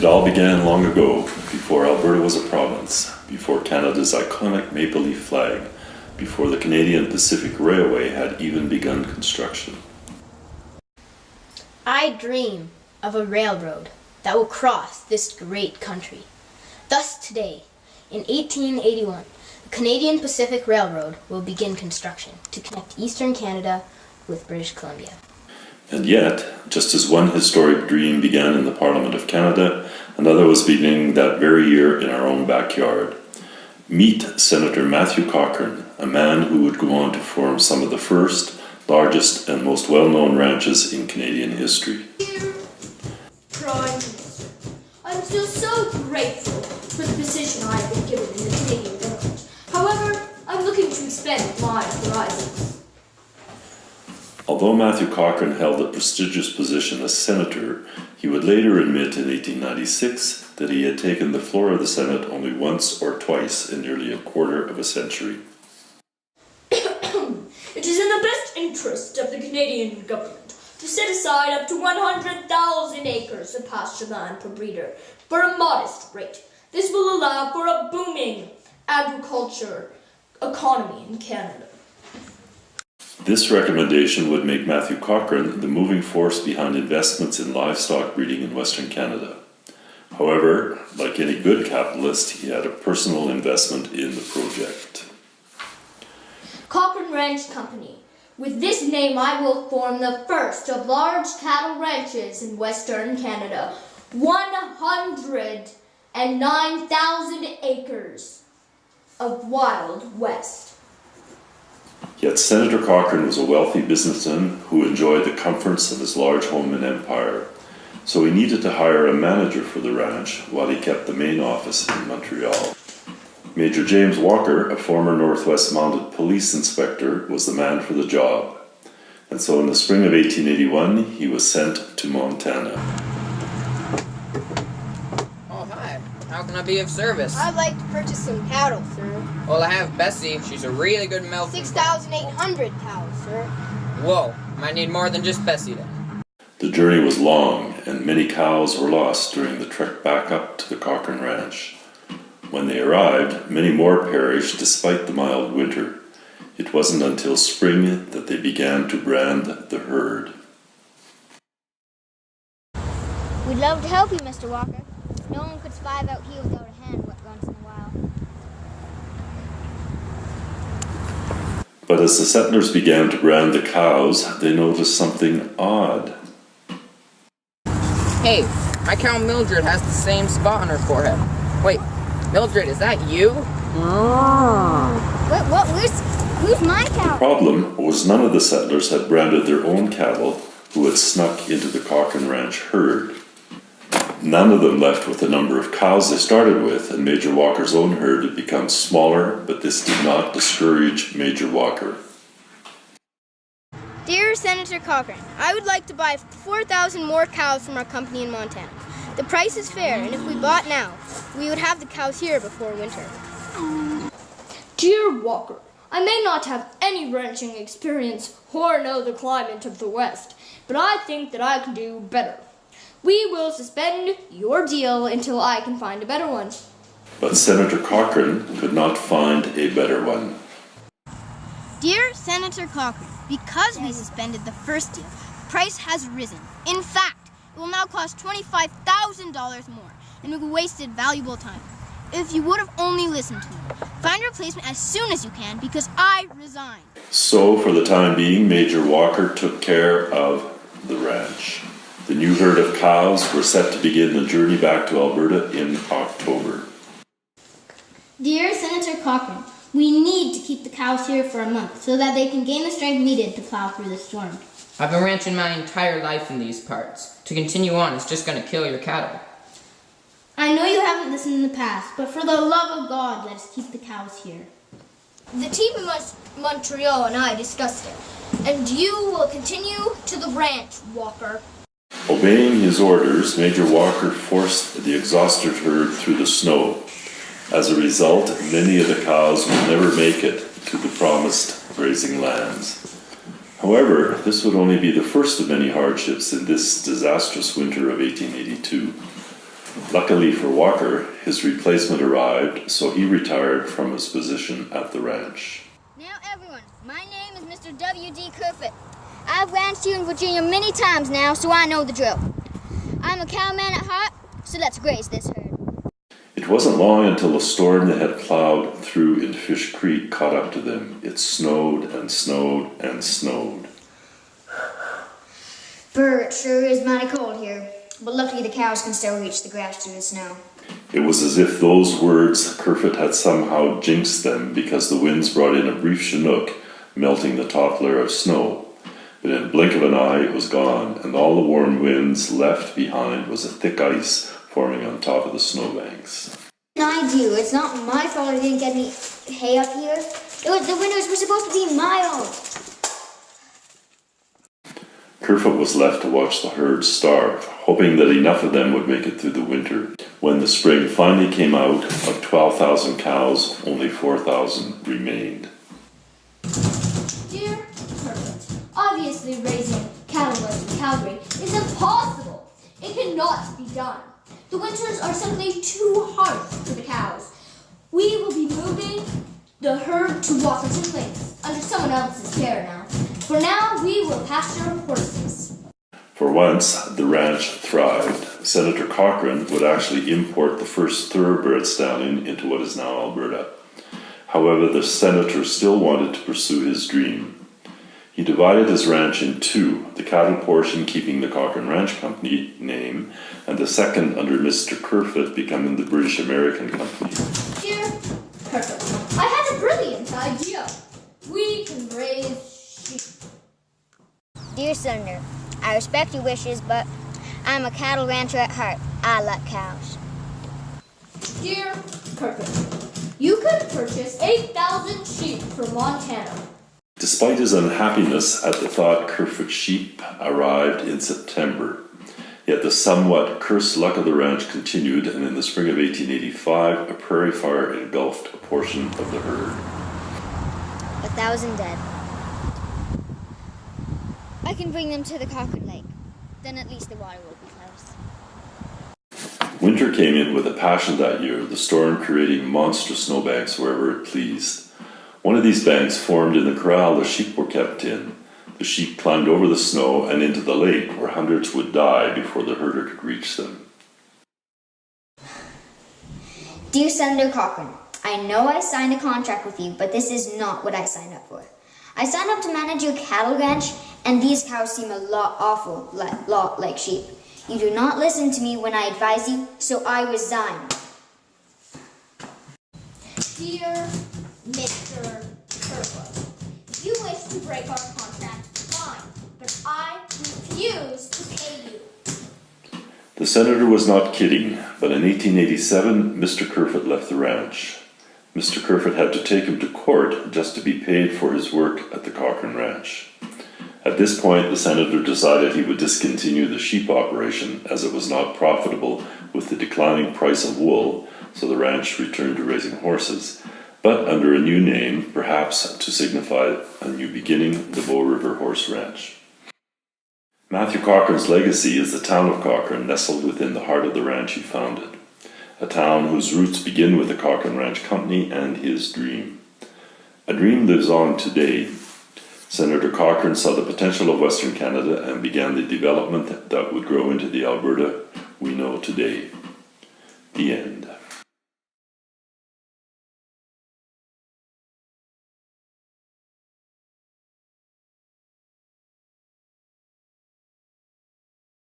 It all began long ago, before Alberta was a province, before Canada's iconic maple leaf flag, before the Canadian Pacific Railway had even begun construction. I dream of a railroad that will cross this great country. Thus today, in 1881, the Canadian Pacific Railroad will begin construction to connect eastern Canada with British Columbia. And yet, just as one historic dream began in the Parliament of Canada, another was beginning that very year in our own backyard. Meet Senator Matthew Cochrane, a man who would go on to form some of the first, largest, and most well-known ranches in Canadian history. Prime Minister, I'm still so grateful for the position I have been given in the Canadian government. However, I'm looking to expand my horizons. Although Matthew Cochrane held the prestigious position as senator, he would later admit in 1896 that he had taken the floor of the Senate only once or twice in nearly a quarter of a century. It is in the best interest of the Canadian government to set aside up to 100,000 acres of pasture land per breeder for a modest rate. This will allow for a booming agriculture economy in Canada. This recommendation would make Matthew Cochrane the moving force behind investments in livestock breeding in Western Canada. However, like any good capitalist, he had a personal investment in the project. Cochrane Ranche Company. With this name, I will form the first of large cattle ranches in Western Canada. 109,000 acres of Wild West. Yet Senator Cochrane was a wealthy businessman who enjoyed the comforts of his large home and empire, so he needed to hire a manager for the ranch while he kept the main office in Montreal. Major James Walker, a former Northwest Mounted Police inspector, was the man for the job, and so in the spring of 1881 he was sent to Montana. Oh, hi. How can I be of service? I'd like to purchase some cattle, sir. Well, I have Bessie. She's a really good milk. 6,800 cows, sir. Whoa, might need more than just Bessie then. The journey was long, and many cows were lost during the trek back up to the Cochrane Ranch. When they arrived, many more perished despite the mild winter. It wasn't until spring that they began to brand the herd. We'd love to help you, Mr. Walker. No one could survive out here without a hand once in a while. But as the settlers began to brand the cows, they noticed something odd. Hey, my cow Mildred has the same spot on her forehead. Wait, Mildred, is that you? Who's my cow? The problem was none of the settlers had branded their own cattle who had snuck into the Cochrane Ranch herd. None of them left with the number of cows they started with, and Major Walker's own herd had become smaller, but this did not discourage Major Walker. Dear Senator Cochrane, I would like to buy 4,000 more cows from our company in Montana. The price is fair, and if we bought now, we would have the cows here before winter. Dear Walker, I may not have any ranching experience or know the climate of the West, but I think that I can do better. We will suspend your deal until I can find a better one. But Senator Cochrane could not find a better one. Dear Senator Cochrane, because we suspended the first deal, the price has risen. In fact, it will now cost $25,000 more, and we wasted valuable time. If you would have only listened to me, find a replacement as soon as you can, because I resign. So, for the time being, Major Walker took care of the ranch. The new herd of cows were set to begin the journey back to Alberta in October. Dear Senator Cochrane, we need to keep the cows here for a month so that they can gain the strength needed to plow through the storm. I've been ranching my entire life in these parts. To continue on is just going to kill your cattle. I know you haven't listened in the past, but for the love of God, let us keep the cows here. The team in Montreal and I discussed it, and you will continue to the ranch, Walker. Obeying his orders, Major Walker forced the exhausted herd through the snow. As a result, many of the cows will never make it to the promised grazing lands. However, this would only be the first of many hardships in this disastrous winter of 1882. Luckily for Walker, his replacement arrived, so he retired from his position at the ranch. Now everyone, my name is Mr. W.D. Kerfoot. I've ranched here in Virginia many times now, so I know the drill. I'm a cowman at heart, so let's graze this herd. It wasn't long until a storm they had plowed through in Fish Creek caught up to them. It snowed and snowed and snowed. Brr, it sure is mighty cold here, but luckily the cows can still reach the grass through the snow. It was as if those words Kerfoot had somehow jinxed them, because the winds brought in a brief chinook, melting the top layer of snow. But in a blink of an eye it was gone, and all the warm winds left behind was a thick ice forming on top of the snowbanks. I do. It's not my fault I didn't get any hay up here. The winters were supposed to be mild. Kerfoot was left to watch the herd starve, hoping that enough of them would make it through the winter. When the spring finally came out, of 12,000 cows, only 4,000 remained. Dear Kerfoot, obviously raising cattle in Calgary is impossible. It cannot be done. The winters are simply too harsh for the cows. We will be moving the herd to Washington Place under someone else's care now. For now, we will pasture horses. For once, the ranch thrived. Senator Cochrane would actually import the first thoroughbred stallion into what is now Alberta. However, the senator still wanted to pursue his dream. He divided his ranch in two, the cattle portion keeping the Cochrane Ranch Company name, and the second under Mr. Kerfoot becoming the British American Company. Dear Kerfoot, I had a brilliant idea. We can raise sheep. Dear Senator, I respect your wishes, but I'm a cattle rancher at heart. I like cows. Dear Kerfoot, you could purchase 8,000 sheep from Montana. Despite his unhappiness at the thought, Kerfoot's sheep arrived in September. Yet the somewhat cursed luck of the ranch continued, and in the spring of 1885, a prairie fire engulfed a portion of the herd. 1,000 dead. I can bring them to the Cochrane Lake. Then at least the water will be close. Winter came in with a passion that year, the storm creating monster snowbanks wherever it pleased. One of these banks formed in the corral the sheep were kept in. The sheep climbed over the snow and into the lake, where hundreds would die before the herder could reach them. Dear Senator Cochrane, I know I signed a contract with you, but this is not what I signed up for. I signed up to manage your cattle ranch, and these cows seem a lot like sheep. You do not listen to me when I advise you, so I resign. Dear Mr. Kerfoot, if you wish to break our contract, fine, but I refuse to pay you. The senator was not kidding, but in 1887, Mr. Kerfoot left the ranch. Mr. Kerfoot had to take him to court just to be paid for his work at the Cochrane Ranch. At this point, the senator decided he would discontinue the sheep operation, as it was not profitable with the declining price of wool, so the ranch returned to raising horses, but under a new name, perhaps to signify a new beginning, the Bow River Horse Ranch. Matthew Cochrane's legacy is the town of Cochrane, nestled within the heart of the ranch he founded, a town whose roots begin with the Cochrane Ranch Company and his dream. A dream lives on today. Senator Cochrane saw the potential of Western Canada and began the development that would grow into the Alberta we know today. The end.